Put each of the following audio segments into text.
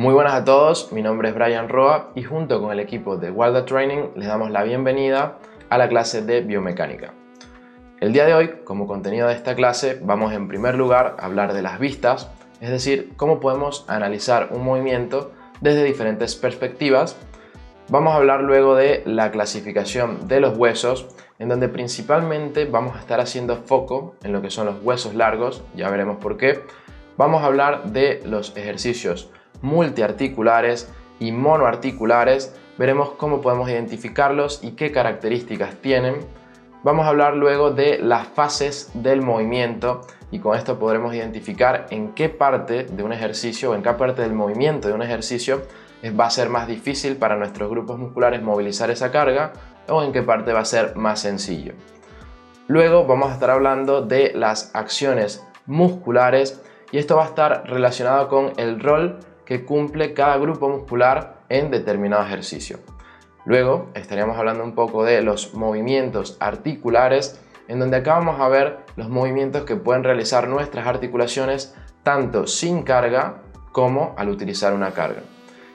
Muy buenas a todos, mi nombre es Brian Roa y junto con el equipo de Walda Training les damos la bienvenida a la clase de biomecánica. El día de hoy, como contenido de esta clase, vamos en primer lugar a hablar de las vistas, es decir, cómo podemos analizar un movimiento desde diferentes perspectivas. Vamos a hablar luego de la clasificación de los huesos, en donde principalmente vamos a estar haciendo foco en lo que son los huesos largos, ya veremos por qué. Vamos a hablar de los ejercicios multiarticulares y monoarticulares, veremos cómo podemos identificarlos y qué características tienen. Vamos a hablar luego de las fases del movimiento y con esto podremos identificar en qué parte de un ejercicio o en qué parte del movimiento de un ejercicio va a ser más difícil para nuestros grupos musculares movilizar esa carga o en qué parte va a ser más sencillo. Luego vamos a estar hablando de las acciones musculares y esto va a estar relacionado con el rol que cumple cada grupo muscular en determinado ejercicio. Luego estaríamos hablando un poco de los movimientos articulares, en donde acá vamos a ver los movimientos que pueden realizar nuestras articulaciones tanto sin carga como al utilizar una carga.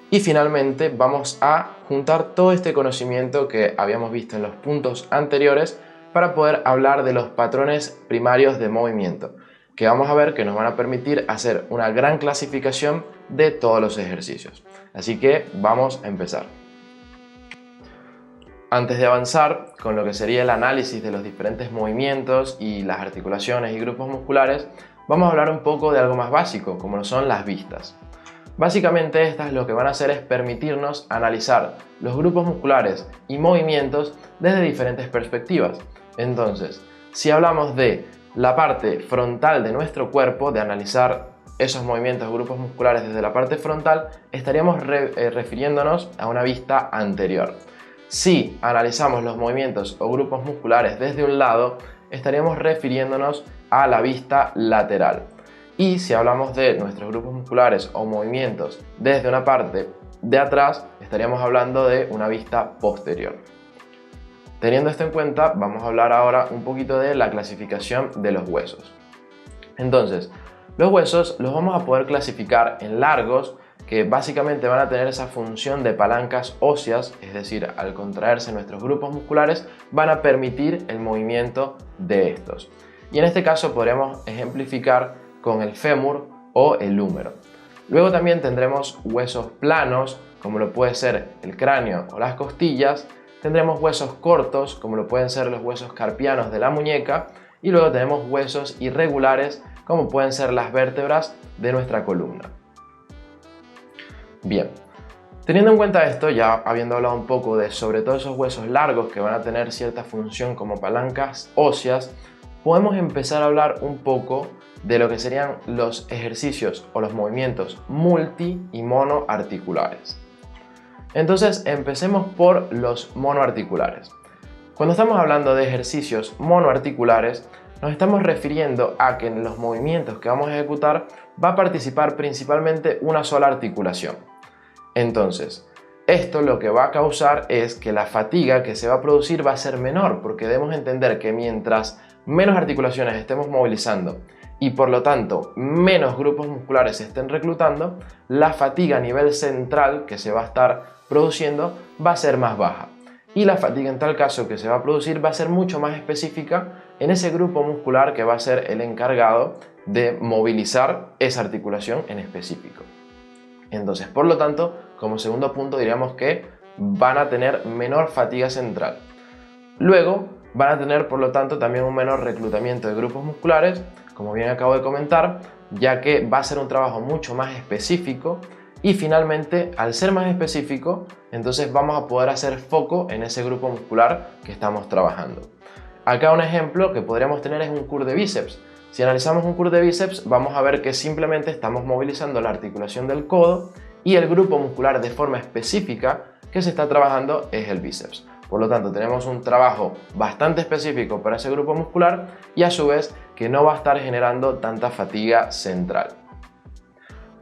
Y finalmente vamos a juntar todo este conocimiento que habíamos visto en los puntos anteriores para poder hablar de los patrones primarios de movimiento, que vamos a ver que nos van a permitir hacer una gran clasificación de todos los ejercicios. Así que vamos a empezar. Antes de avanzar con lo que sería el análisis de los diferentes movimientos y las articulaciones y grupos musculares, vamos a hablar un poco de algo más básico, como lo son las vistas. Básicamente estas lo que van a hacer es permitirnos analizar los grupos musculares y movimientos desde diferentes perspectivas. Entonces, si hablamos de la parte frontal de nuestro cuerpo, de analizar esos movimientos de grupos musculares desde la parte frontal, estaríamos refiriéndonos a una vista anterior. Si analizamos los movimientos o grupos musculares desde un lado, estaríamos refiriéndonos a la vista lateral. Y si hablamos de nuestros grupos musculares o movimientos desde una parte de atrás, estaríamos hablando de una vista posterior. Teniendo esto en cuenta, vamos a hablar ahora un poquito de la clasificación de los huesos. Entonces, los huesos los vamos a poder clasificar en largos, que básicamente van a tener esa función de palancas óseas, es decir, al contraerse nuestros grupos musculares, van a permitir el movimiento de estos. Y en este caso podríamos ejemplificar con el fémur o el húmero. Luego también tendremos huesos planos, como lo puede ser el cráneo o las costillas. Tendremos huesos cortos, como lo pueden ser los huesos carpianos de la muñeca. Y luego tenemos huesos irregulares, como pueden ser las vértebras de nuestra columna. Bien, teniendo en cuenta esto, ya habiendo hablado un poco de sobre todo esos huesos largos que van a tener cierta función como palancas óseas, podemos empezar a hablar un poco de lo que serían los ejercicios o los movimientos multi y monoarticulares. Entonces empecemos por los monoarticulares. Cuando estamos hablando de ejercicios monoarticulares, nos estamos refiriendo a que en los movimientos que vamos a ejecutar va a participar principalmente una sola articulación. Entonces, esto lo que va a causar es que la fatiga que se va a producir va a ser menor, porque debemos entender que mientras menos articulaciones estemos movilizando y por lo tanto menos grupos musculares se estén reclutando, la fatiga a nivel central que se va a estar produciendo va a ser más baja. Y la fatiga en tal caso que se va a producir va a ser mucho más específica en ese grupo muscular que va a ser el encargado de movilizar esa articulación en específico. Entonces, por lo tanto, como segundo punto diríamos que van a tener menor fatiga central. Luego, van a tener por lo tanto también un menor reclutamiento de grupos musculares, como bien acabo de comentar, ya que va a ser un trabajo mucho más específico. Y finalmente, al ser más específico, entonces vamos a poder hacer foco en ese grupo muscular que estamos trabajando. Acá un ejemplo que podríamos tener es un curl de bíceps. Si analizamos un curl de bíceps, vamos a ver que simplemente estamos movilizando la articulación del codo y el grupo muscular de forma específica que se está trabajando es el bíceps. Por lo tanto, tenemos un trabajo bastante específico para ese grupo muscular y a su vez que no va a estar generando tanta fatiga central.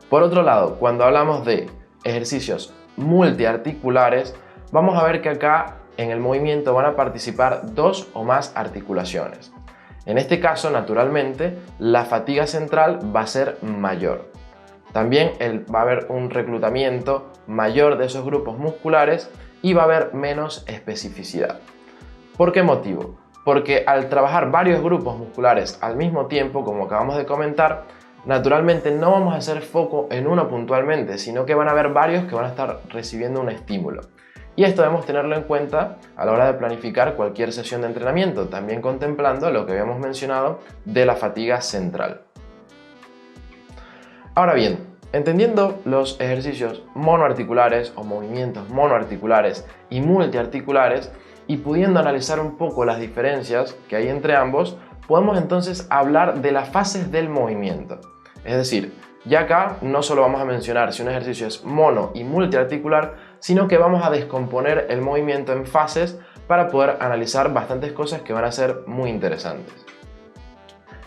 Por otro lado, cuando hablamos de ejercicios multiarticulares, vamos a ver que acá en el movimiento van a participar dos o más articulaciones. En este caso, naturalmente, la fatiga central va a ser mayor. También va a haber un reclutamiento mayor de esos grupos musculares y va a haber menos especificidad. ¿Por qué motivo? Porque al trabajar varios grupos musculares al mismo tiempo, como acabamos de comentar, naturalmente no vamos a hacer foco en uno puntualmente, sino que van a haber varios que van a estar recibiendo un estímulo. Y esto debemos tenerlo en cuenta a la hora de planificar cualquier sesión de entrenamiento, también contemplando lo que habíamos mencionado de la fatiga central. Ahora bien, entendiendo los ejercicios monoarticulares o movimientos monoarticulares y multiarticulares y pudiendo analizar un poco las diferencias que hay entre ambos, podemos entonces hablar de las fases del movimiento. Es decir, ya acá no solo vamos a mencionar si un ejercicio es mono y multiarticular, sino que vamos a descomponer el movimiento en fases para poder analizar bastantes cosas que van a ser muy interesantes.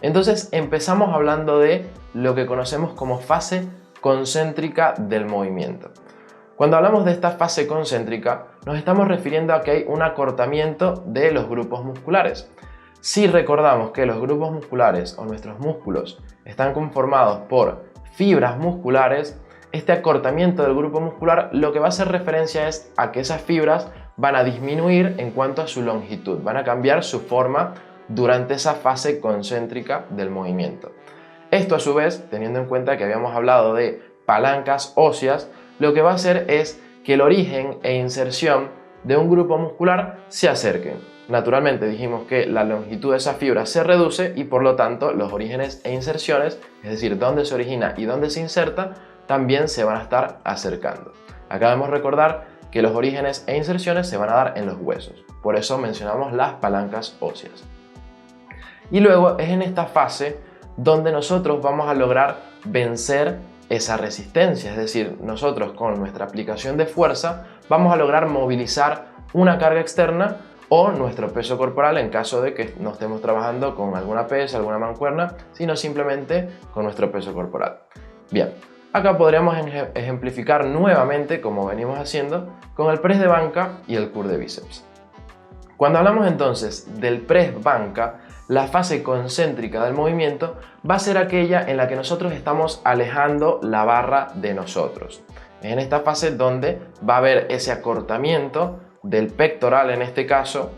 Entonces empezamos hablando de lo que conocemos como fase concéntrica del movimiento. Cuando hablamos de esta fase concéntrica, nos estamos refiriendo a que hay un acortamiento de los grupos musculares. Si recordamos que los grupos musculares o nuestros músculos están conformados por fibras musculares, este acortamiento del grupo muscular lo que va a hacer referencia es a que esas fibras van a disminuir en cuanto a su longitud, van a cambiar su forma durante esa fase concéntrica del movimiento. Esto a su vez, teniendo en cuenta que habíamos hablado de palancas óseas, lo que va a hacer es que el origen e inserción de un grupo muscular se acerquen. Naturalmente dijimos que la longitud de esa fibra se reduce y por lo tanto los orígenes e inserciones, es decir, dónde se origina y dónde se inserta, también se van a estar acercando. Acá debemos recordar que los orígenes e inserciones se van a dar en los huesos, por eso mencionamos las palancas óseas. Y luego es en esta fase donde nosotros vamos a lograr vencer esa resistencia, es decir, nosotros con nuestra aplicación de fuerza vamos a lograr movilizar una carga externa o nuestro peso corporal en caso de que no estemos trabajando con alguna pesa, alguna mancuerna, sino simplemente con nuestro peso corporal. Bien, acá podríamos ejemplificar nuevamente, como venimos haciendo, con el press de banca y el curl de bíceps. Cuando hablamos entonces del press banca, la fase concéntrica del movimiento va a ser aquella en la que nosotros estamos alejando la barra de nosotros. Es en esta fase donde va a haber ese acortamiento del pectoral en este caso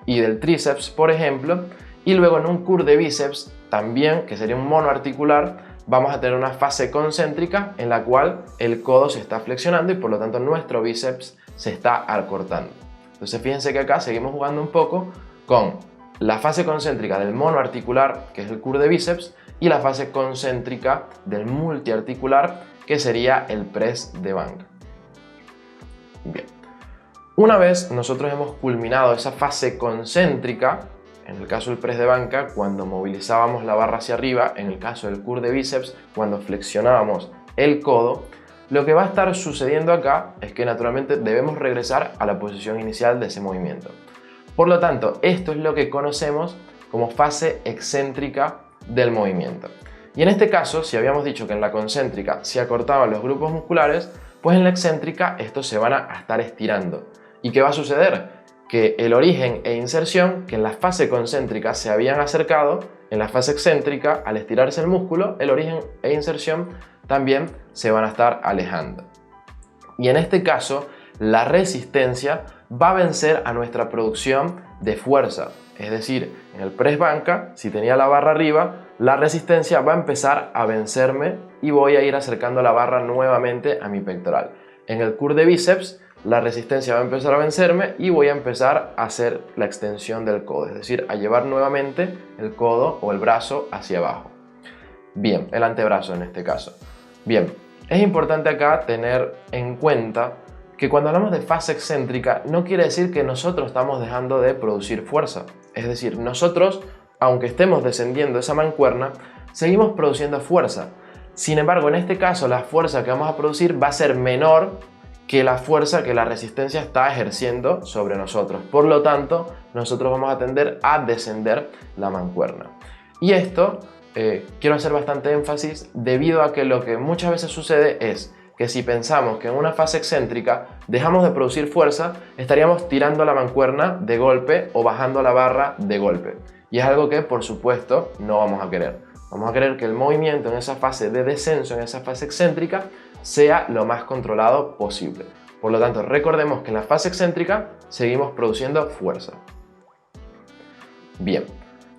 y del tríceps, por ejemplo, y luego en un curl de bíceps también, que sería un monoarticular, vamos a tener una fase concéntrica en la cual el codo se está flexionando y por lo tanto nuestro bíceps se está acortando. Entonces fíjense que acá seguimos jugando un poco con la fase concéntrica del monoarticular, que es el curl de bíceps, y la fase concéntrica del multiarticular, que sería el press de banca. Bien. Una vez nosotros hemos culminado esa fase concéntrica, en el caso del press de banca, cuando movilizábamos la barra hacia arriba, en el caso del curl de bíceps, cuando flexionábamos el codo, lo que va a estar sucediendo acá es que naturalmente debemos regresar a la posición inicial de ese movimiento. Por lo tanto, esto es lo que conocemos como fase excéntrica del movimiento. Y en este caso, si habíamos dicho que en la concéntrica se acortaban los grupos musculares, pues en la excéntrica estos se van a estar estirando. ¿Y qué va a suceder? Que el origen e inserción, que en la fase concéntrica se habían acercado, en la fase excéntrica, al estirarse el músculo, el origen e inserción también se van a estar alejando. Y en este caso, la resistencia va a vencer a nuestra producción de fuerza. Es decir, en el press banca, si tenía la barra arriba, la resistencia va a empezar a vencerme y voy a ir acercando la barra nuevamente a mi pectoral. En el curl de bíceps, la resistencia va a empezar a vencerme y voy a empezar a hacer la extensión del codo, es decir, a llevar nuevamente el codo o el brazo hacia abajo. Bien, el antebrazo en este caso. Bien, es importante acá tener en cuenta que cuando hablamos de fase excéntrica no quiere decir que nosotros estamos dejando de producir fuerza. Es decir, nosotros, aunque estemos descendiendo esa mancuerna, seguimos produciendo fuerza. Sin embargo, en este caso la fuerza que vamos a producir va a ser menor que la fuerza que la resistencia está ejerciendo sobre nosotros. Por lo tanto, nosotros vamos a tender a descender la mancuerna. Y esto quiero hacer bastante énfasis debido a que lo que muchas veces sucede es que si pensamos que en una fase excéntrica dejamos de producir fuerza, estaríamos tirando la mancuerna de golpe o bajando la barra de golpe. Y es algo que, por supuesto, no vamos a querer. Vamos a querer que el movimiento en esa fase de descenso, en esa fase excéntrica, sea lo más controlado posible. Por lo tanto, recordemos que en la fase excéntrica seguimos produciendo fuerza. Bien,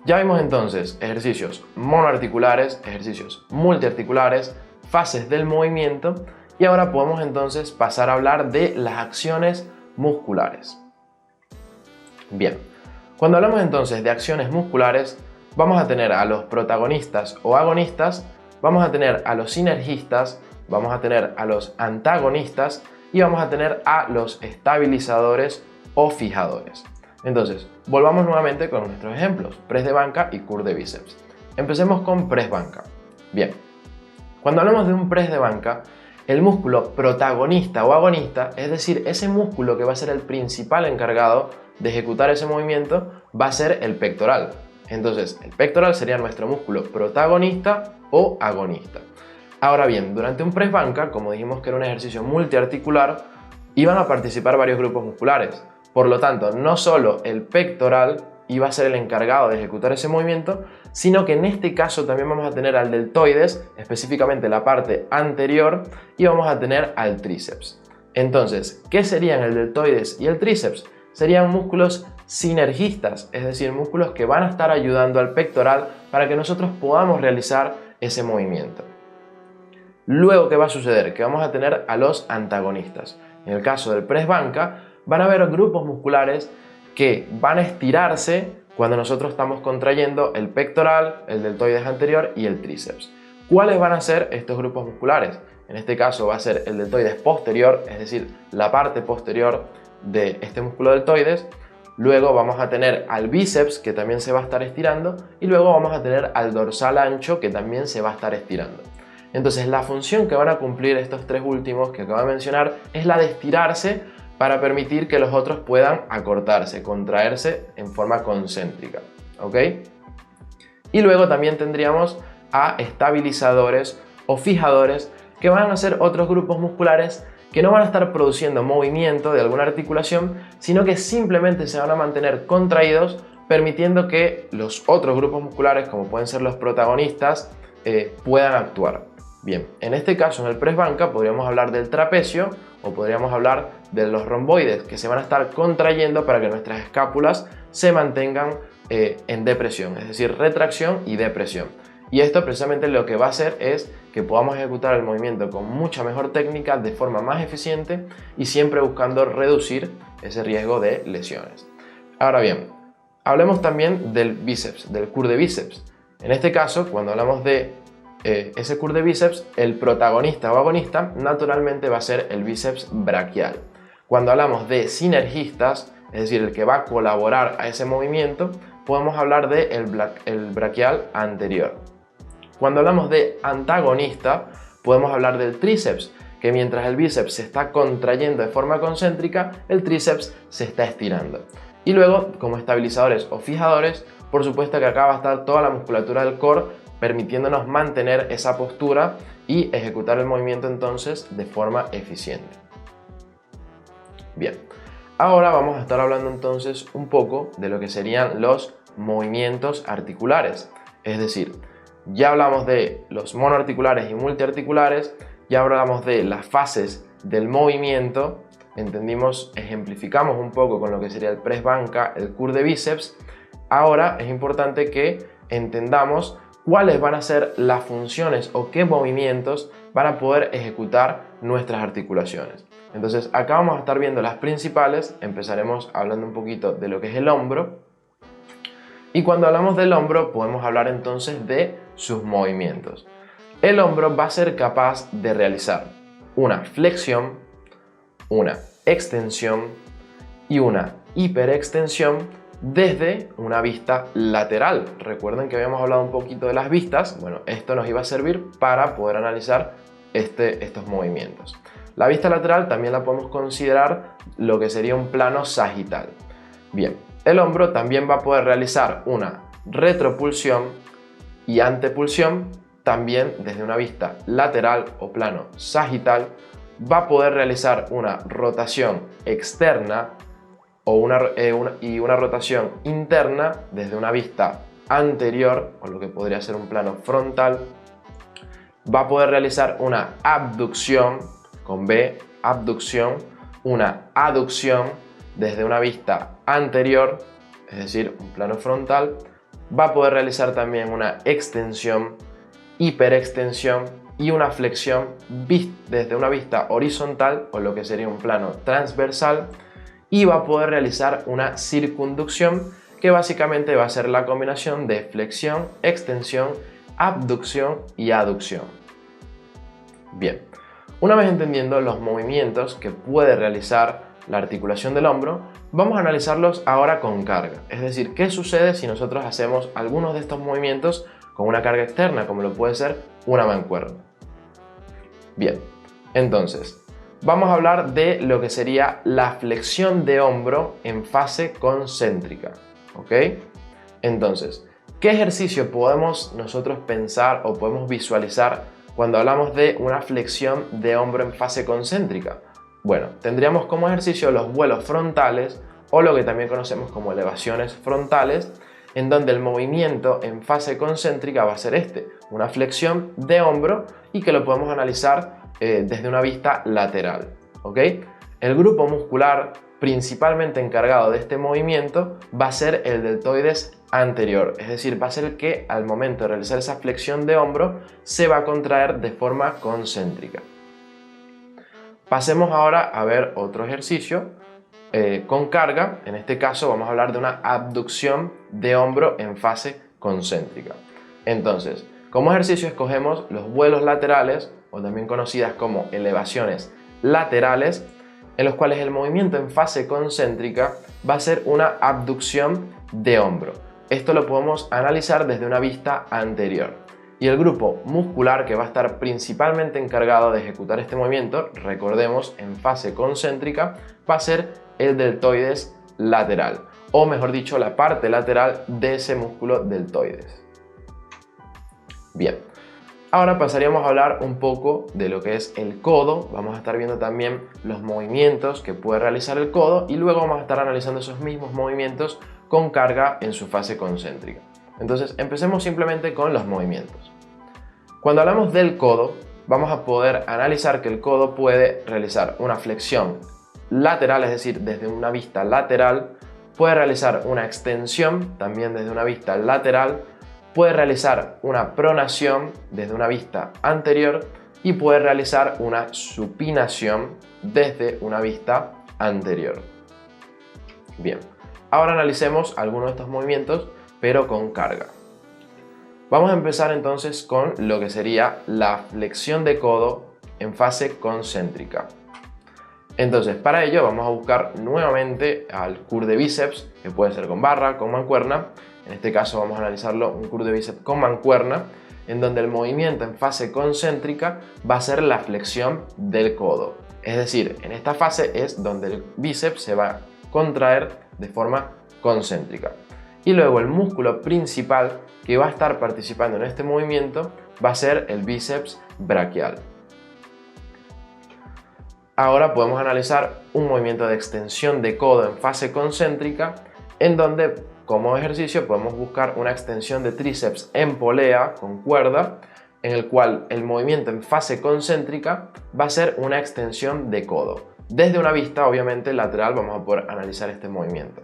ya vimos entonces ejercicios monoarticulares, ejercicios multiarticulares, fases del movimiento, y ahora podemos entonces pasar a hablar de las acciones musculares. Bien, cuando hablamos entonces de acciones musculares, vamos a tener a los protagonistas o agonistas, vamos a tener a los sinergistas, vamos a tener a los antagonistas y vamos a tener a los estabilizadores o fijadores. Entonces, volvamos nuevamente con nuestros ejemplos, press de banca y curl de bíceps. Empecemos con press banca. Bien, cuando hablamos de un press de banca, el músculo protagonista o agonista, es decir, ese músculo que va a ser el principal encargado de ejecutar ese movimiento, va a ser el pectoral. Entonces, el pectoral sería nuestro músculo protagonista o agonista. Ahora bien, durante un press banca, como dijimos que era un ejercicio multiarticular, iban a participar varios grupos musculares. Por lo tanto, no solo el pectoral iba a ser el encargado de ejecutar ese movimiento, sino que en este caso también vamos a tener al deltoides, específicamente la parte anterior, y vamos a tener al tríceps. Entonces, ¿qué serían el deltoides y el tríceps? Serían músculos sinergistas, es decir, músculos que van a estar ayudando al pectoral para que nosotros podamos realizar ese movimiento. Luego, ¿qué va a suceder? Que vamos a tener a los antagonistas. En el caso del press banca, van a haber grupos musculares que van a estirarse cuando nosotros estamos contrayendo el pectoral, el deltoides anterior y el tríceps. ¿Cuáles van a ser estos grupos musculares? En este caso va a ser el deltoides posterior, es decir, la parte posterior de este músculo deltoides. Luego vamos a tener al bíceps, que también se va a estar estirando, y luego vamos a tener al dorsal ancho, que también se va a estar estirando. Entonces, la función que van a cumplir estos tres últimos que acabo de mencionar es la de estirarse para permitir que los otros puedan acortarse, contraerse en forma concéntrica, ¿ok? Y luego también tendríamos a estabilizadores o fijadores, que van a ser otros grupos musculares que no van a estar produciendo movimiento de alguna articulación, sino que simplemente se van a mantener contraídos, permitiendo que los otros grupos musculares, como pueden ser los protagonistas, puedan actuar. Bien, en este caso en el press banca podríamos hablar del trapecio o podríamos hablar de los romboides, que se van a estar contrayendo para que nuestras escápulas se mantengan en depresión, es decir, retracción y depresión. Y esto precisamente lo que va a hacer es que podamos ejecutar el movimiento con mucha mejor técnica, de forma más eficiente y siempre buscando reducir ese riesgo de lesiones. Ahora bien, hablemos también del bíceps, del curl de bíceps. En este caso, cuando hablamos de ese curl de bíceps, el protagonista o agonista naturalmente va a ser el bíceps braquial. Cuando hablamos de sinergistas, es decir, el que va a colaborar a ese movimiento, podemos hablar de el braquial anterior. Cuando hablamos de antagonista, podemos hablar del tríceps, que mientras el bíceps se está contrayendo de forma concéntrica, el tríceps se está estirando. Y luego, como estabilizadores o fijadores, por supuesto que acá va a estar toda la musculatura del core, permitiéndonos mantener esa postura y ejecutar el movimiento entonces de forma eficiente. Bien, ahora vamos a estar hablando entonces un poco de lo que serían los movimientos articulares. Es decir, ya hablamos de los monoarticulares y multiarticulares, ya hablamos de las fases del movimiento, ejemplificamos un poco con lo que sería el press banca, el curl de bíceps. Ahora es importante que entendamos cuáles van a ser las funciones o qué movimientos van a poder ejecutar nuestras articulaciones. Entonces acá vamos a estar viendo las principales. Empezaremos hablando un poquito de lo que es el hombro, y cuando hablamos del hombro podemos hablar entonces de sus movimientos. El hombro va a ser capaz de realizar una flexión, una extensión y una hiperextensión desde una vista lateral. Recuerden que habíamos hablado un poquito de las vistas. Bueno, esto nos iba a servir para poder analizar estos movimientos. La vista lateral también la podemos considerar lo que sería un plano sagital. Bien, el hombro también va a poder realizar una retropulsión y antepulsión, también desde una vista lateral o plano sagital. Va a poder realizar una rotación externa y una rotación interna desde una vista anterior, o lo que podría ser un plano frontal, va a poder realizar una abducción, con B, abducción, una aducción desde una vista anterior, es decir, un plano frontal, va a poder realizar también una extensión, hiperextensión y una flexión desde una vista horizontal, o lo que sería un plano transversal, y va a poder realizar una circunducción, que básicamente va a ser la combinación de flexión, extensión, abducción y aducción. Bien, una vez entendiendo los movimientos que puede realizar la articulación del hombro, vamos a analizarlos ahora con carga. Es decir, ¿qué sucede si nosotros hacemos algunos de estos movimientos con una carga externa, como lo puede ser una mancuerna? Bien, entonces, vamos a hablar de lo que sería la flexión de hombro en fase concéntrica, ¿ok? Entonces, ¿qué ejercicio podemos nosotros pensar o podemos visualizar cuando hablamos de una flexión de hombro en fase concéntrica? Bueno, tendríamos como ejercicio los vuelos frontales, o lo que también conocemos como elevaciones frontales, en donde el movimiento en fase concéntrica va a ser una flexión de hombro, y que lo podemos analizar desde una vista lateral, ¿ok? El grupo muscular principalmente encargado de este movimiento va a ser el deltoides anterior, es decir, va a ser el que al momento de realizar esa flexión de hombro se va a contraer de forma concéntrica. Pasemos ahora a ver otro ejercicio con carga. En este caso vamos a hablar de una abducción de hombro en fase concéntrica. Entonces, como ejercicio escogemos los vuelos laterales, o también conocidas como elevaciones laterales, en los cuales el movimiento en fase concéntrica va a ser una abducción de hombro. Esto lo podemos analizar desde una vista anterior. Y el grupo muscular que va a estar principalmente encargado de ejecutar este movimiento, recordemos, en fase concéntrica, va a ser el deltoides lateral, o mejor dicho, la parte lateral de ese músculo deltoides. Bien, ahora pasaríamos a hablar un poco de lo que es el codo. Vamos a estar viendo también los movimientos que puede realizar el codo, y luego vamos a estar analizando esos mismos movimientos con carga en su fase concéntrica. Entonces, empecemos simplemente con los movimientos. Cuando hablamos del codo, vamos a poder analizar que el codo puede realizar una flexión lateral, es decir, desde una vista lateral, puede realizar una extensión también desde una vista lateral, puede realizar una pronación desde una vista anterior y puede realizar una supinación desde una vista anterior. Bien, ahora analicemos algunos de estos movimientos, pero con carga. Vamos a empezar entonces con lo que sería la flexión de codo en fase concéntrica. Entonces, para ello vamos a buscar nuevamente al curl de bíceps, que puede ser con barra, con mancuerna. En este caso vamos a analizarlo un curl de bíceps con mancuerna, en donde el movimiento en fase concéntrica va a ser la flexión del codo. Es decir, en esta fase es donde el bíceps se va a contraer de forma concéntrica. Y luego el músculo principal que va a estar participando en este movimiento va a ser el bíceps braquial. Ahora podemos analizar un movimiento de extensión de codo en fase concéntrica, en donde como ejercicio podemos buscar una extensión de tríceps en polea con cuerda, en el cual el movimiento en fase concéntrica va a ser una extensión de codo. Desde una vista obviamente lateral vamos a poder analizar este movimiento.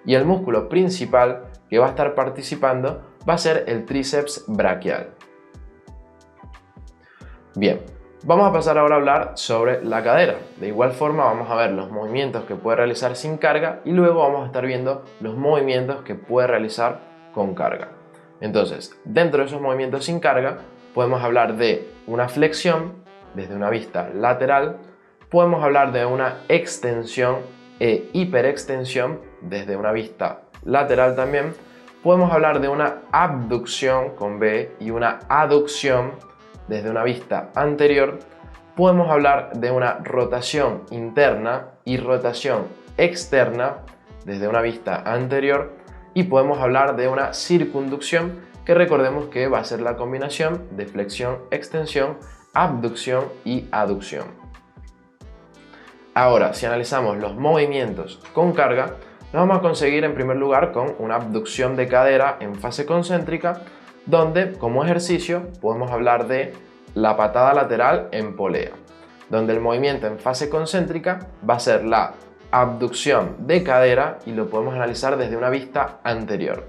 Y el músculo principal que va a estar participando va a ser el tríceps braquial. Bien, vamos a pasar ahora a hablar sobre la cadera. De igual forma vamos a ver los movimientos que puede realizar sin carga, y luego vamos a estar viendo los movimientos que puede realizar con carga. Entonces, dentro de esos movimientos sin carga podemos hablar de una flexión desde una vista lateral, podemos hablar de una extensión e hiperextensión desde una vista lateral también, podemos hablar de una abducción con B y una aducción desde una vista anterior, podemos hablar de una rotación interna y rotación externa desde una vista anterior, y podemos hablar de una circunducción, que recordemos que va a ser la combinación de flexión, extensión, abducción y aducción. Ahora, si analizamos los movimientos con carga, Lo vamos a conseguir en primer lugar con una abducción de cadera en fase concéntrica, donde como ejercicio podemos hablar de la patada lateral en polea, donde el movimiento en fase concéntrica va a ser la abducción de cadera y lo podemos analizar desde una vista anterior.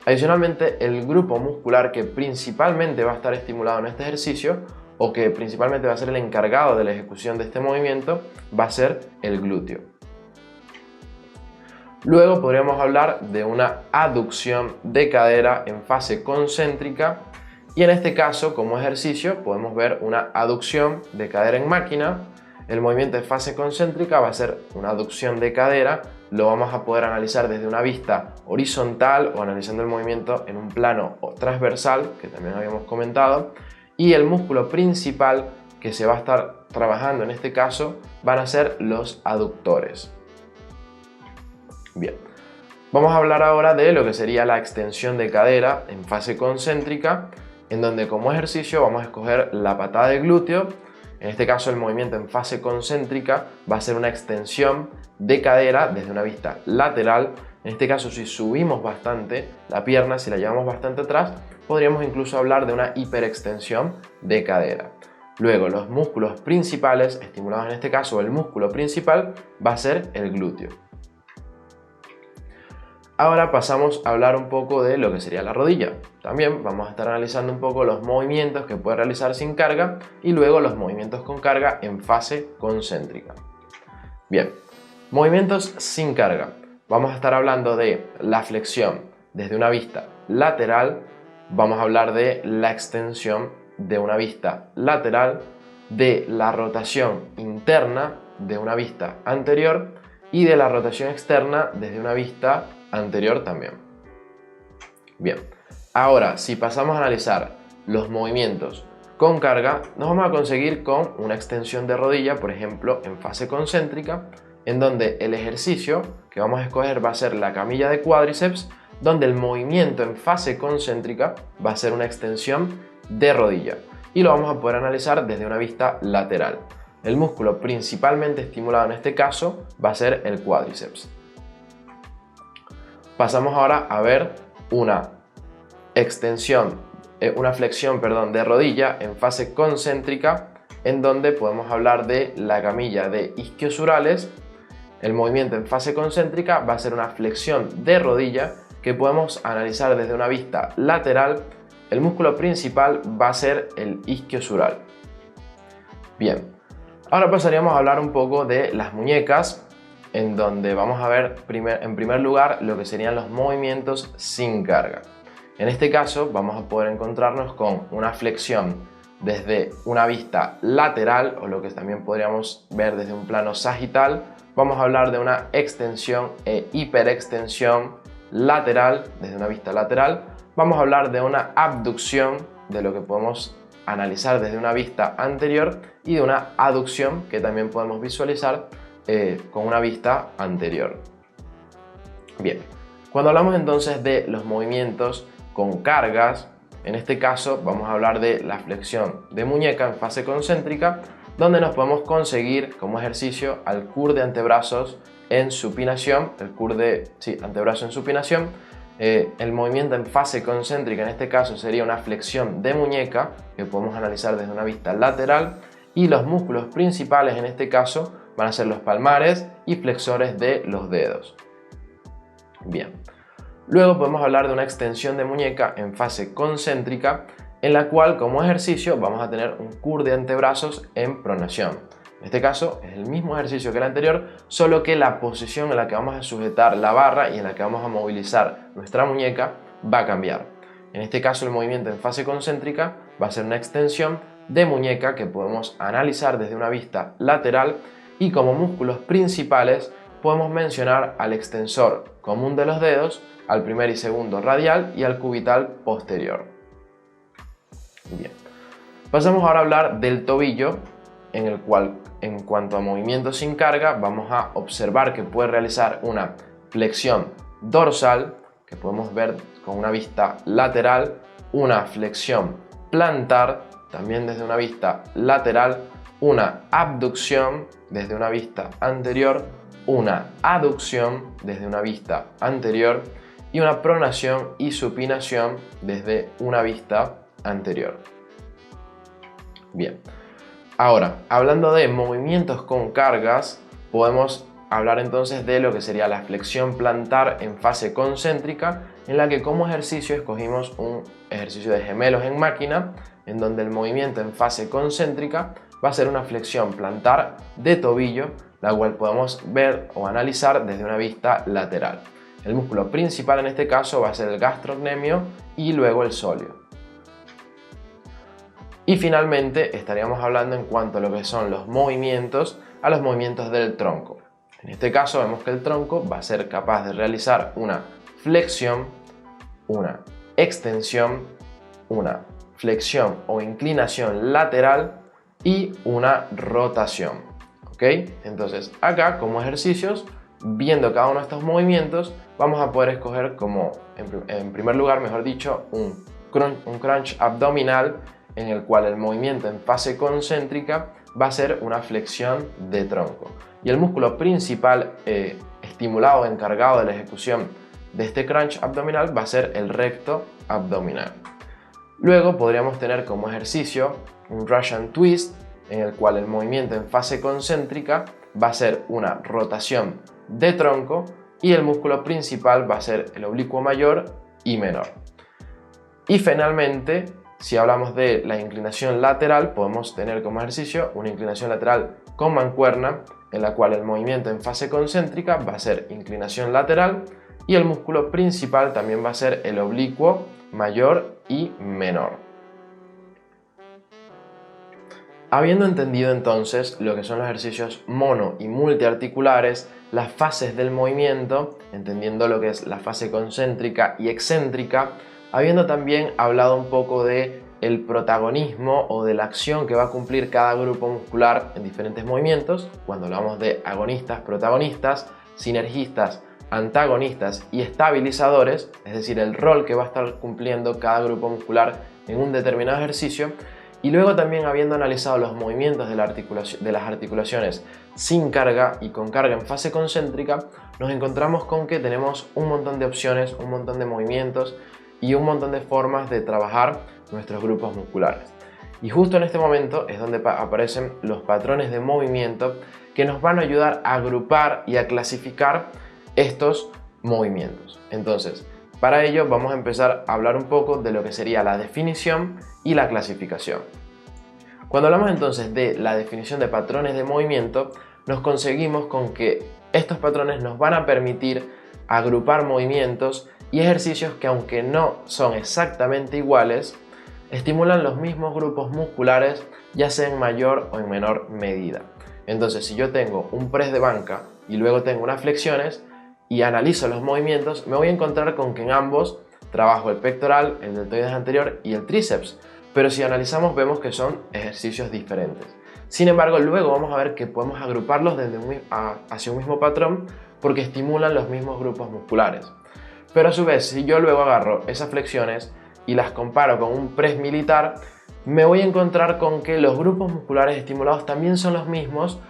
Adicionalmente, el grupo muscular que principalmente va a estar estimulado en este ejercicio o que principalmente va a ser el encargado de la ejecución de este movimiento va a ser el glúteo. Luego podríamos hablar de una aducción de cadera en fase concéntrica y en este caso como ejercicio podemos ver una aducción de cadera en máquina. El movimiento de fase concéntrica va a ser una aducción de cadera, lo vamos a poder analizar desde una vista horizontal o analizando el movimiento en un plano transversal, que también habíamos comentado, y el músculo principal que se va a estar trabajando en este caso van a ser los aductores. Bien, vamos a hablar ahora de lo que sería la extensión de cadera en fase concéntrica, en donde como ejercicio vamos a escoger la patada de glúteo. En este caso el movimiento en fase concéntrica va a ser una extensión de cadera desde una vista lateral. En este caso si subimos bastante la pierna, si la llevamos bastante atrás, podríamos incluso hablar de una hiperextensión de cadera. Luego los músculos principales estimulados en este caso, el músculo principal va a ser el glúteo. Ahora pasamos a hablar un poco de lo que sería la rodilla. También vamos a estar analizando un poco los movimientos que puede realizar sin carga y luego los movimientos con carga en fase concéntrica. Bien, movimientos sin carga. Vamos a estar hablando de la flexión desde una vista lateral, vamos a hablar de la extensión de una vista lateral, de la rotación interna de una vista anterior y de la rotación externa desde una vista anterior también. Bien, ahora si pasamos a analizar los movimientos con carga, nos vamos a conseguir con una extensión de rodilla, por ejemplo, en fase concéntrica, en donde el ejercicio que vamos a escoger va a ser la camilla de cuádriceps, donde el movimiento en fase concéntrica va a ser una extensión de rodilla y lo vamos a poder analizar desde una vista lateral. El músculo principalmente estimulado en este caso va a ser el cuádriceps. Pasamos ahora a ver una flexión de rodilla en fase concéntrica, en donde podemos hablar de la camilla de isquiosurales. El movimiento en fase concéntrica va a ser una flexión de rodilla que podemos analizar desde una vista lateral. El músculo principal va a ser el isquiosural. Bien, ahora pasaríamos a hablar un poco de las muñecas, en donde vamos a ver en primer lugar lo que serían los movimientos sin carga. En este caso vamos a poder encontrarnos con una flexión desde una vista lateral o lo que también podríamos ver desde un plano sagital. Vamos a hablar de una extensión e hiperextensión lateral desde una vista lateral. Vamos a hablar de una abducción de lo que podemos analizar desde una vista anterior y de una aducción que también podemos visualizar con una vista anterior. Bien, cuando hablamos entonces de los movimientos con cargas, en este caso vamos a hablar de la flexión de muñeca en fase concéntrica, donde nos podemos conseguir como ejercicio al curl de antebrazos en supinación, antebrazo en supinación. El movimiento en fase concéntrica en este caso sería una flexión de muñeca que podemos analizar desde una vista lateral y los músculos principales en este caso van a ser los palmares y flexores de los dedos. Bien, luego podemos hablar de una extensión de muñeca en fase concéntrica, en la cual como ejercicio vamos a tener un curl de antebrazos en pronación. En este caso es el mismo ejercicio que el anterior, solo que la posición en la que vamos a sujetar la barra y en la que vamos a movilizar nuestra muñeca va a cambiar. En este caso el movimiento en fase concéntrica va a ser una extensión de muñeca que podemos analizar desde una vista lateral y como músculos principales podemos mencionar al extensor común de los dedos, al primer y segundo radial y al cubital posterior. Bien, pasamos ahora a hablar del tobillo, en el cual en cuanto a movimientos sin carga vamos a observar que puede realizar una flexión dorsal que podemos ver con una vista lateral, una flexión plantar también desde una vista lateral, una abducción desde una vista anterior, una aducción desde una vista anterior y una pronación y supinación desde una vista anterior. Bien, ahora, hablando de movimientos con cargas, podemos hablar entonces de lo que sería la flexión plantar en fase concéntrica, en la que como ejercicio escogimos un ejercicio de gemelos en máquina, en donde el movimiento en fase concéntrica va a ser una flexión plantar de tobillo, la cual podemos ver o analizar desde una vista lateral. El músculo principal en este caso va a ser el gastrocnemio y luego el sóleo. Y finalmente estaríamos hablando en cuanto a lo que son los movimientos, a los movimientos del tronco. En este caso vemos que el tronco va a ser capaz de realizar una flexión, una extensión, una flexión o inclinación lateral y una rotación. ¿Ok? Entonces acá como ejercicios, viendo cada uno de estos movimientos, vamos a poder escoger como, en primer lugar, mejor dicho, un crunch abdominal, en el cual el movimiento en fase concéntrica va a ser una flexión de tronco. Y el músculo principal estimulado, encargado de la ejecución de este crunch abdominal va a ser el recto abdominal. Luego podríamos tener como ejercicio un Russian twist, en el cual el movimiento en fase concéntrica va a ser una rotación de tronco y el músculo principal va a ser el oblicuo mayor y menor. Y finalmente, si hablamos de la inclinación lateral, podemos tener como ejercicio una inclinación lateral con mancuerna, en la cual el movimiento en fase concéntrica va a ser inclinación lateral y el músculo principal también va a ser el oblicuo mayor y menor. Habiendo entendido entonces lo que son los ejercicios mono y multiarticulares, las fases del movimiento, entendiendo lo que es la fase concéntrica y excéntrica, habiendo también hablado un poco de el protagonismo o de la acción que va a cumplir cada grupo muscular en diferentes movimientos, cuando hablamos de agonistas, protagonistas, sinergistas, antagonistas y estabilizadores, es decir, el rol que va a estar cumpliendo cada grupo muscular en un determinado ejercicio, y luego también habiendo analizado los movimientos de las articulaciones sin carga y con carga en fase concéntrica, nos encontramos con que tenemos un montón de opciones, un montón de movimientos y un montón de formas de trabajar nuestros grupos musculares. Y justo en este momento es donde aparecen los patrones de movimiento que nos van a ayudar a agrupar y a clasificar estos movimientos. Entonces, para ello vamos a empezar a hablar un poco de lo que sería la definición y la clasificación. Cuando hablamos entonces de la definición de patrones de movimiento, nos conseguimos con que estos patrones nos van a permitir agrupar movimientos y ejercicios que, aunque no son exactamente iguales, estimulan los mismos grupos musculares, ya sea en mayor o en menor medida. Entonces, si yo tengo un press de banca y luego tengo unas flexiones y analizo los movimientos, me voy a encontrar con que en ambos trabajo el pectoral, el deltoides anterior y el tríceps, pero si analizamos vemos que son ejercicios diferentes. Sin embargo, luego vamos a ver que podemos agruparlos hacia un mismo patrón porque estimulan los mismos grupos musculares. Pero a su vez, si yo luego agarro esas flexiones y las comparo con un press militar, me voy a encontrar con que los grupos musculares estimulados también son los mismos,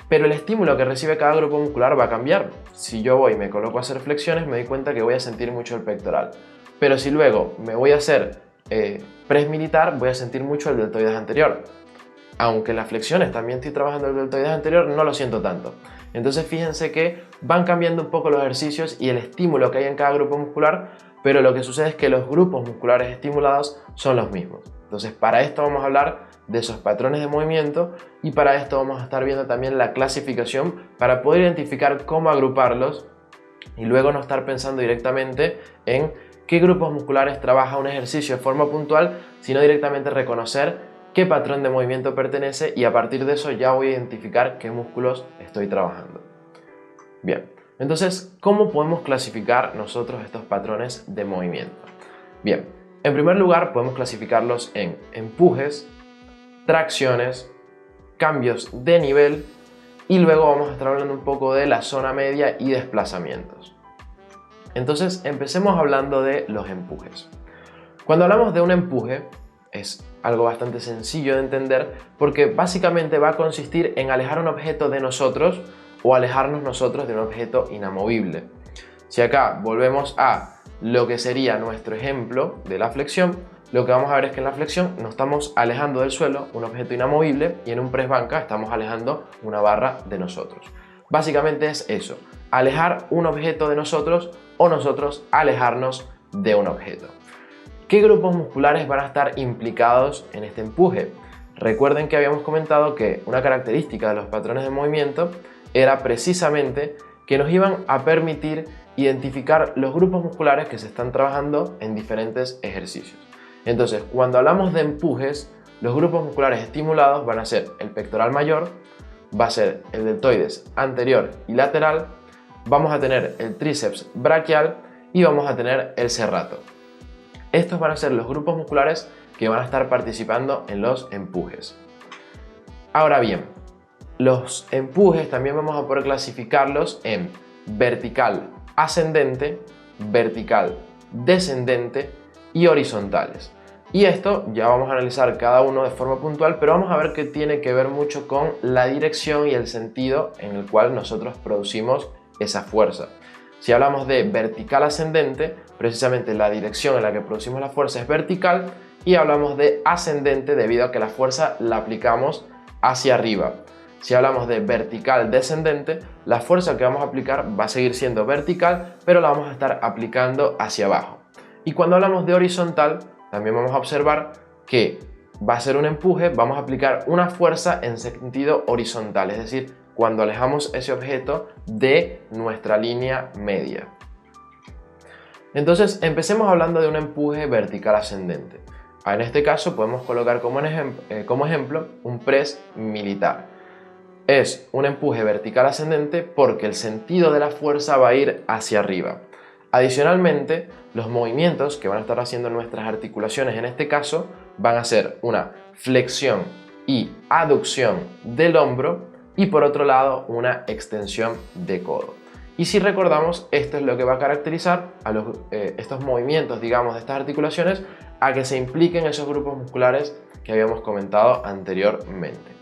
pero el estímulo que recibe cada grupo muscular va a cambiar. Si yo voy y me coloco a hacer flexiones, me doy cuenta que voy a sentir mucho el pectoral. Pero si luego me voy a hacer press militar, voy a sentir mucho el deltoides anterior. Aunque en las flexiones también estoy trabajando el deltoides anterior, no lo siento tanto. Entonces fíjense que van cambiando un poco los ejercicios y el estímulo que hay en cada grupo muscular, pero lo que sucede es que los grupos musculares estimulados son los mismos. Entonces para esto vamos a hablar de esos patrones de movimiento y para esto vamos a estar viendo también la clasificación para poder identificar cómo agruparlos y luego no estar pensando directamente en qué grupos musculares trabaja un ejercicio de forma puntual, sino directamente reconocer qué patrón de movimiento pertenece y a partir de eso ya voy a identificar qué músculos estoy trabajando. Bien, entonces, ¿cómo podemos clasificar nosotros estos patrones de movimiento? Bien, en primer lugar podemos clasificarlos en empujes, tracciones, cambios de nivel y luego vamos a estar hablando un poco de la zona media y desplazamientos. Entonces, empecemos hablando de los empujes. Cuando hablamos de un empuje, es algo bastante sencillo de entender porque básicamente va a consistir en alejar un objeto de nosotros o alejarnos nosotros de un objeto inamovible. Si acá volvemos a lo que sería nuestro ejemplo de la flexión, lo que vamos a ver es que en la flexión nos estamos alejando del suelo, un objeto inamovible, y en un press banca estamos alejando una barra de nosotros. Básicamente es eso, alejar un objeto de nosotros o nosotros alejarnos de un objeto. ¿Qué grupos musculares van a estar implicados en este empuje? Recuerden que habíamos comentado que una característica de los patrones de movimiento era precisamente que nos iban a permitir identificar los grupos musculares que se están trabajando en diferentes ejercicios. Entonces, cuando hablamos de empujes, los grupos musculares estimulados van a ser el pectoral mayor, va a ser el deltoides anterior y lateral, vamos a tener el tríceps braquial y vamos a tener el serrato. Estos van a ser los grupos musculares que van a estar participando en los empujes. Ahora bien, los empujes también vamos a poder clasificarlos en vertical ascendente, vertical descendente y horizontales. Y esto ya vamos a analizar cada uno de forma puntual, pero vamos a ver que tiene que ver mucho con la dirección y el sentido en el cual nosotros producimos esa fuerza. Si hablamos de vertical ascendente, precisamente la dirección en la que producimos la fuerza es vertical, y hablamos de ascendente debido a que la fuerza la aplicamos hacia arriba. Si hablamos de vertical descendente, la fuerza que vamos a aplicar va a seguir siendo vertical, pero la vamos a estar aplicando hacia abajo. Y cuando hablamos de horizontal, también vamos a observar que va a ser un empuje, vamos a aplicar una fuerza en sentido horizontal, es decir, cuando alejamos ese objeto de nuestra línea media. Entonces, empecemos hablando de un empuje vertical ascendente. En este caso podemos colocar como ejemplo un press militar. Es un empuje vertical ascendente porque el sentido de la fuerza va a ir hacia arriba. Adicionalmente, los movimientos que van a estar haciendo nuestras articulaciones en este caso van a ser una flexión y aducción del hombro y por otro lado una extensión de codo. Y si recordamos, esto es lo que va a caracterizar a estos movimientos, digamos, de estas articulaciones, a que se impliquen esos grupos musculares que habíamos comentado anteriormente.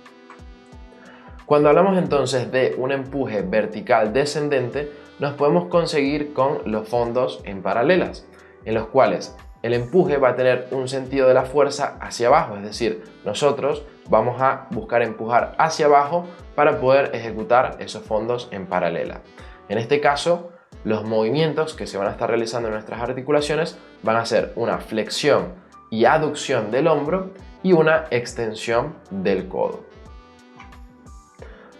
Cuando hablamos entonces de un empuje vertical descendente, nos podemos conseguir con los fondos en paralelas, en los cuales el empuje va a tener un sentido de la fuerza hacia abajo, es decir, nosotros vamos a buscar empujar hacia abajo para poder ejecutar esos fondos en paralela. En este caso, los movimientos que se van a estar realizando en nuestras articulaciones van a ser una flexión y aducción del hombro y una extensión del codo.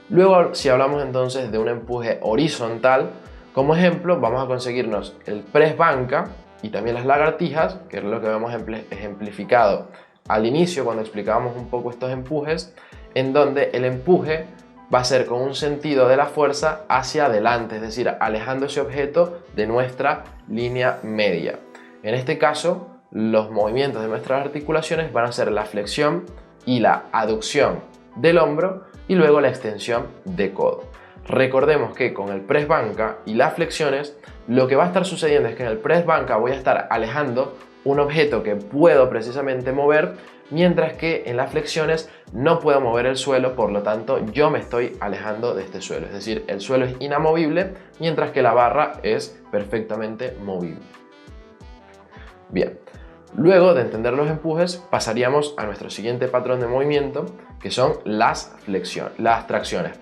Luego, si hablamos entonces de un empuje horizontal, como ejemplo vamos a conseguirnos el press banca y también las lagartijas, que es lo que hemos ejemplificado al inicio cuando explicábamos un poco estos empujes, en donde el empuje va a ser con un sentido de la fuerza hacia adelante, es decir, alejando ese objeto de nuestra línea media. En este caso, los movimientos de nuestras articulaciones van a ser la flexión y la aducción del hombro y luego la extensión de codo. Recordemos que con el press banca y las flexiones, lo que va a estar sucediendo es que en el press banca voy a estar alejando un objeto que puedo precisamente mover, mientras que en las flexiones no puedo mover el suelo, por lo tanto yo me estoy alejando de este suelo, es decir, el suelo es inamovible, mientras que la barra es perfectamente movible. Bien, luego de entender los empujes pasaríamos a nuestro siguiente patrón de movimiento, que son las tracciones.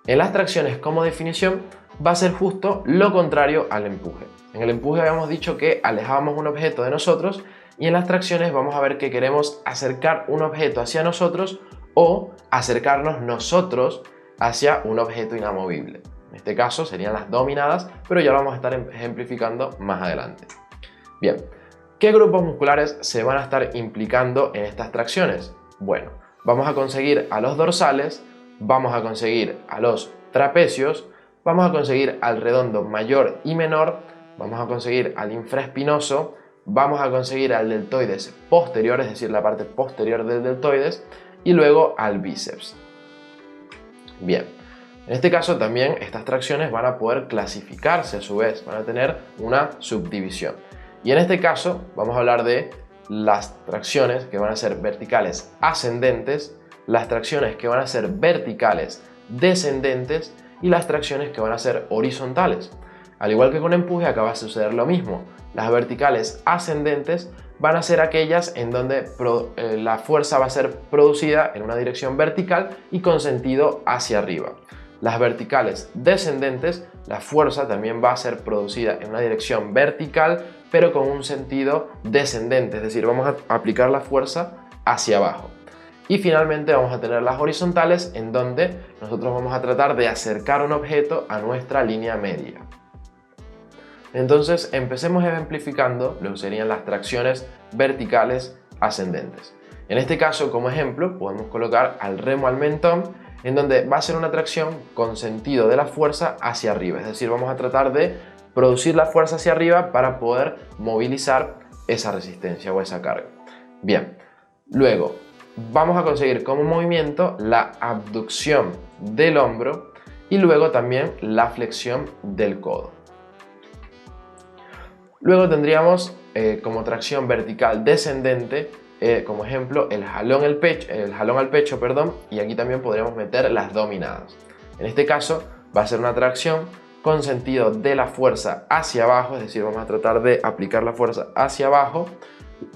En las tracciones, como definición, va a ser justo lo contrario al empuje. En el empuje habíamos dicho que alejábamos un objeto de nosotros, y en las tracciones vamos a ver que queremos acercar un objeto hacia nosotros o acercarnos nosotros hacia un objeto inamovible. En este caso serían las dominadas, pero ya lo vamos a estar ejemplificando más adelante. Bien, ¿qué grupos musculares se van a estar implicando en estas tracciones? Bueno, vamos a conseguir a los dorsales, vamos a conseguir a los trapecios, vamos a conseguir al redondo mayor y menor, vamos a conseguir al infraespinoso, vamos a conseguir al deltoides posterior, es decir, la parte posterior del deltoides, y luego al bíceps. Bien, en este caso también estas tracciones van a poder clasificarse a su vez, van a tener una subdivisión. Y en este caso vamos a hablar de las tracciones que van a ser verticales ascendentes, las tracciones que van a ser verticales descendentes y las tracciones que van a ser horizontales. Al igual que con empuje, acá va a suceder lo mismo. Las verticales ascendentes van a ser aquellas en donde la fuerza va a ser producida en una dirección vertical y con sentido hacia arriba. Las verticales descendentes, la fuerza también va a ser producida en una dirección vertical, pero con un sentido descendente, es decir, vamos a aplicar la fuerza hacia abajo. Y finalmente vamos a tener las horizontales, en donde nosotros vamos a tratar de acercar un objeto a nuestra línea media. Entonces empecemos ejemplificando lo que serían las tracciones verticales ascendentes. En este caso, como ejemplo, podemos colocar al remo al mentón, en donde va a ser una tracción con sentido de la fuerza hacia arriba, es decir, vamos a tratar de producir la fuerza hacia arriba para poder movilizar esa resistencia o esa carga. Bien, luego vamos a conseguir como movimiento la abducción del hombro y luego también la flexión del codo. Luego tendríamos como tracción vertical descendente, como ejemplo, el jalón al pecho, y aquí también podríamos meter las dominadas. En este caso va a ser una tracción con sentido de la fuerza hacia abajo, es decir, vamos a tratar de aplicar la fuerza hacia abajo.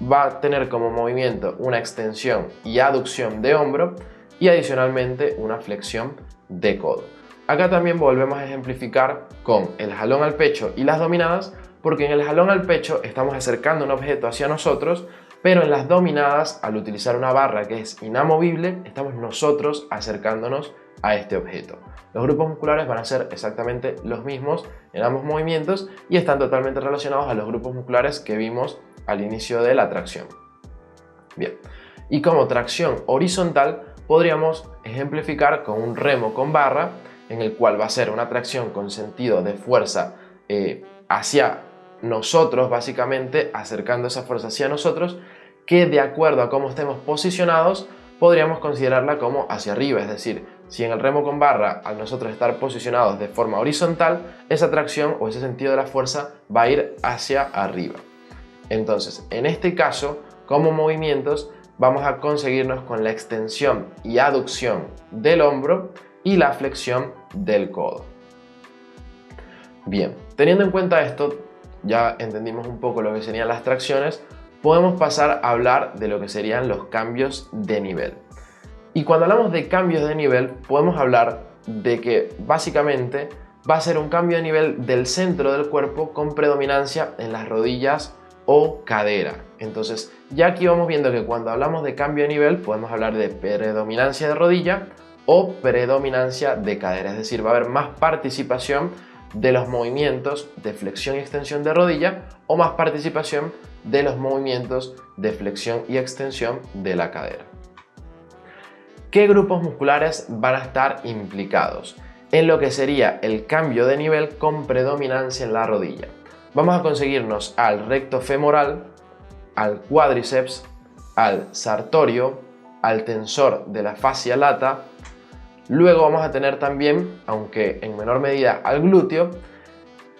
Va a tener como movimiento una extensión y aducción de hombro y adicionalmente una flexión de codo. Acá también volvemos a ejemplificar con el jalón al pecho y las dominadas, porque en el jalón al pecho estamos acercando un objeto hacia nosotros, pero en las dominadas, al utilizar una barra que es inamovible, estamos nosotros acercándonos a este objeto. Los grupos musculares van a ser exactamente los mismos en ambos movimientos y están totalmente relacionados a los grupos musculares que vimos al inicio de la tracción. Bien, y como tracción horizontal podríamos ejemplificar con un remo con barra, en el cual va a ser una tracción con sentido de fuerza hacia nosotros, básicamente acercando esa fuerza hacia nosotros, que de acuerdo a cómo estemos posicionados podríamos considerarla como hacia arriba, es decir, si en el remo con barra, al nosotros estar posicionados de forma horizontal, esa tracción o ese sentido de la fuerza va a ir hacia arriba. Entonces, en este caso, como movimientos, vamos a conseguirnos con la extensión y aducción del hombro y la flexión del codo. Bien, teniendo en cuenta esto, ya entendimos un poco lo que serían las tracciones, podemos pasar a hablar de lo que serían los cambios de nivel. Y cuando hablamos de cambios de nivel, podemos hablar de que básicamente va a ser un cambio de nivel del centro del cuerpo con predominancia en las rodillas o cadera. Entonces, ya aquí vamos viendo que cuando hablamos de cambio de nivel, podemos hablar de predominancia de rodilla o predominancia de cadera, es decir, va a haber más participación de los movimientos de flexión y extensión de rodilla o más participación de los movimientos de flexión y extensión de la cadera. ¿Qué grupos musculares van a estar implicados en lo que sería el cambio de nivel con predominancia en la rodilla? Vamos a conseguirnos al recto femoral, al cuádriceps, al sartorio, al tensor de la fascia lata. Luego vamos a tener también, aunque en menor medida, al glúteo.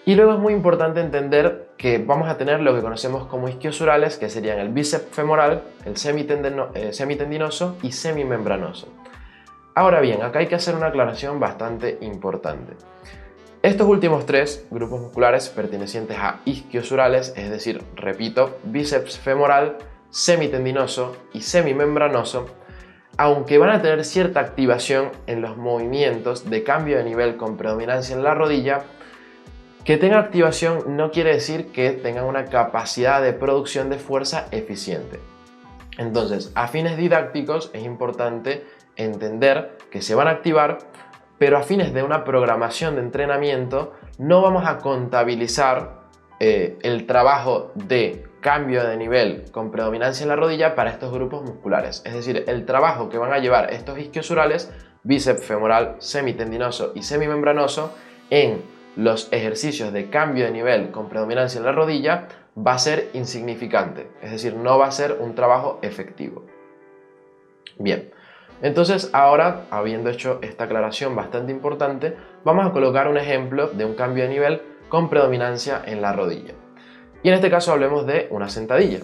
Y luego es muy importante entender que vamos a tener lo que conocemos como isquiosurales, que serían el bíceps femoral, el semitendinoso y semimembranoso. Ahora bien, acá hay que hacer una aclaración bastante importante. Estos últimos tres grupos musculares pertenecientes a isquiosurales, es decir, repito, bíceps femoral, semitendinoso y semimembranoso, aunque van a tener cierta activación en los movimientos de cambio de nivel con predominancia en la rodilla, que tenga activación no quiere decir que tengan una capacidad de producción de fuerza eficiente. Entonces, a fines didácticos es importante entender que se van a activar, pero a fines de una programación de entrenamiento no vamos a contabilizar el trabajo de cambio de nivel con predominancia en la rodilla para estos grupos musculares. Es decir, el trabajo que van a llevar estos isquiosurales, bíceps femoral, semitendinoso y semimembranoso, en los ejercicios de cambio de nivel con predominancia en la rodilla va a ser insignificante, es decir, no va a ser un trabajo efectivo. Bien, entonces ahora, habiendo hecho esta aclaración bastante importante, vamos a colocar un ejemplo de un cambio de nivel con predominancia en la rodilla. Y en este caso hablemos de una sentadilla.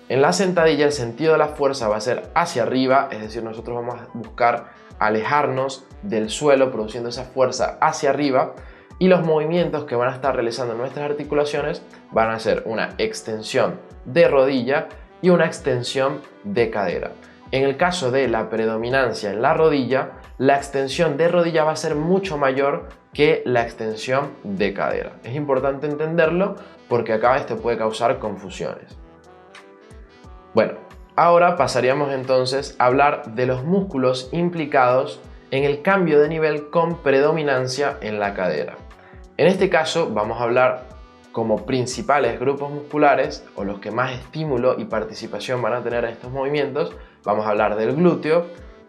En la sentadilla el sentido de la fuerza va a ser hacia arriba, es decir, nosotros vamos a buscar alejarnos del suelo produciendo esa fuerza hacia arriba, y los movimientos que van a estar realizando nuestras articulaciones van a ser una extensión de rodilla y una extensión de cadera. En el caso de la predominancia en la rodilla, la extensión de rodilla va a ser mucho mayor que la extensión de cadera. Es importante entenderlo porque acá esto puede causar confusiones. Bueno, ahora pasaríamos entonces a hablar de los músculos implicados en el cambio de nivel con predominancia en la cadera. En este caso vamos a hablar como principales grupos musculares o los que más estímulo y participación van a tener en estos movimientos. Vamos a hablar del glúteo,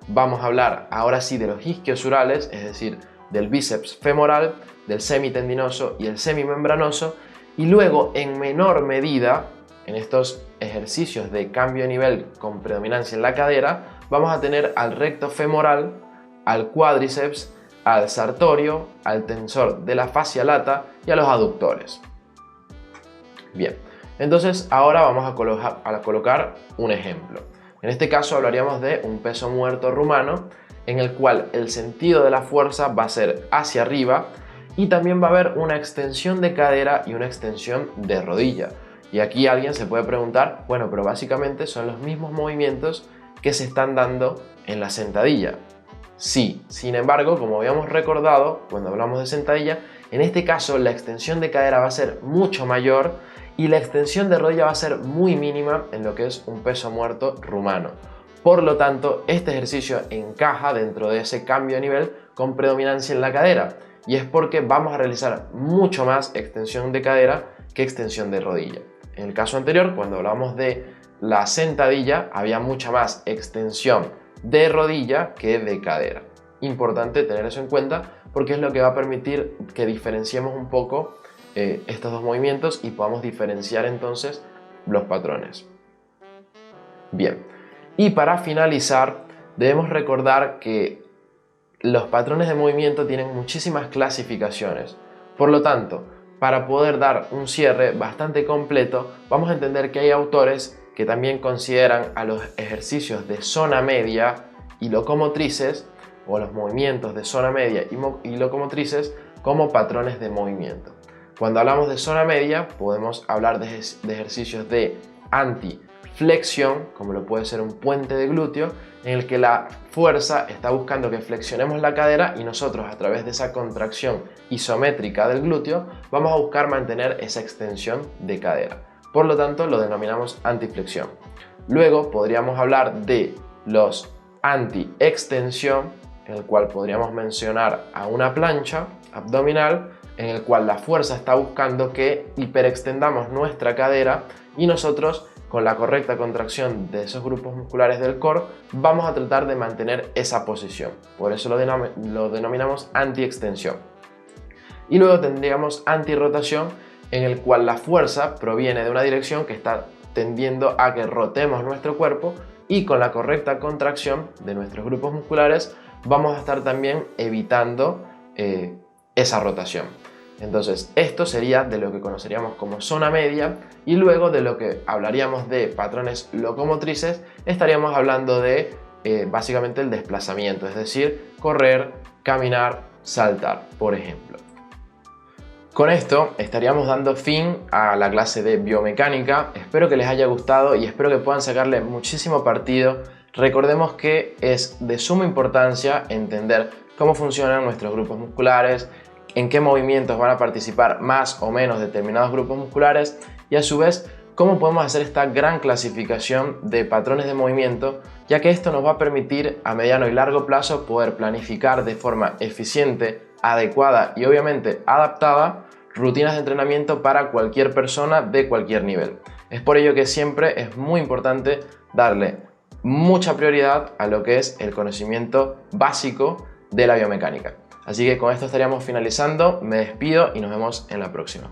vamos a hablar ahora sí de los isquiosurales, es decir, del bíceps femoral, del semitendinoso y el semimembranoso, y luego en menor medida en estos ejercicios de cambio de nivel con predominancia en la cadera vamos a tener al recto femoral, al cuádriceps, al sartorio, al tensor de la fascia lata y a los aductores. Bien, entonces ahora vamos a colocar un ejemplo. En este caso hablaríamos de un peso muerto rumano en el cual el sentido de la fuerza va a ser hacia arriba y también va a haber una extensión de cadera y una extensión de rodilla. Y aquí alguien se puede preguntar, bueno, pero básicamente son los mismos movimientos que se están dando en la sentadilla. Sí, sin embargo, como habíamos recordado cuando hablamos de sentadilla, en este caso la extensión de cadera va a ser mucho mayor y la extensión de rodilla va a ser muy mínima en lo que es un peso muerto rumano. Por lo tanto, este ejercicio encaja dentro de ese cambio de nivel con predominancia en la cadera, y es porque vamos a realizar mucho más extensión de cadera que extensión de rodilla. En el caso anterior, cuando hablamos de la sentadilla, había mucha más extensión de rodilla que de cadera. Importante tener eso en cuenta porque es lo que va a permitir que diferenciemos un poco estos dos movimientos y podamos diferenciar entonces los patrones. Bien, y para finalizar debemos recordar que los patrones de movimiento tienen muchísimas clasificaciones. Por lo tanto, para poder dar un cierre bastante completo, vamos a entender que hay autores que también consideran a los ejercicios de zona media y locomotrices, o los movimientos de zona media y locomotrices, como patrones de movimiento. Cuando hablamos de zona media, podemos hablar de ejercicios de antiflexión, como lo puede ser un puente de glúteo, en el que la fuerza está buscando que flexionemos la cadera y nosotros, a través de esa contracción isométrica del glúteo, vamos a buscar mantener esa extensión de cadera. Por lo tanto, lo denominamos antiflexión. Luego podríamos hablar de los anti-extensión, en el cual podríamos mencionar a una plancha abdominal, en el cual la fuerza está buscando que hiperextendamos nuestra cadera y nosotros, con la correcta contracción de esos grupos musculares del core, vamos a tratar de mantener esa posición. Por eso lo denominamos anti-extensión. Y luego tendríamos anti-rotación, en el cual la fuerza proviene de una dirección que está tendiendo a que rotemos nuestro cuerpo, y con la correcta contracción de nuestros grupos musculares vamos a estar también evitando esa rotación. Entonces, esto sería de lo que conoceríamos como zona media, y luego de lo que hablaríamos de patrones locomotrices, estaríamos hablando de básicamente el desplazamiento, es decir, correr, caminar, saltar, por ejemplo. Con esto estaríamos dando fin a la clase de biomecánica. Espero que les haya gustado y espero que puedan sacarle muchísimo partido. Recordemos que es de suma importancia entender cómo funcionan nuestros grupos musculares, en qué movimientos van a participar más o menos determinados grupos musculares y a su vez cómo podemos hacer esta gran clasificación de patrones de movimiento, ya que esto nos va a permitir a mediano y largo plazo poder planificar de forma eficiente, adecuada y obviamente adaptada rutinas de entrenamiento para cualquier persona de cualquier nivel. Es por ello que siempre es muy importante darle mucha prioridad a lo que es el conocimiento básico de la biomecánica. Así que con esto estaríamos finalizando, me despido y nos vemos en la próxima.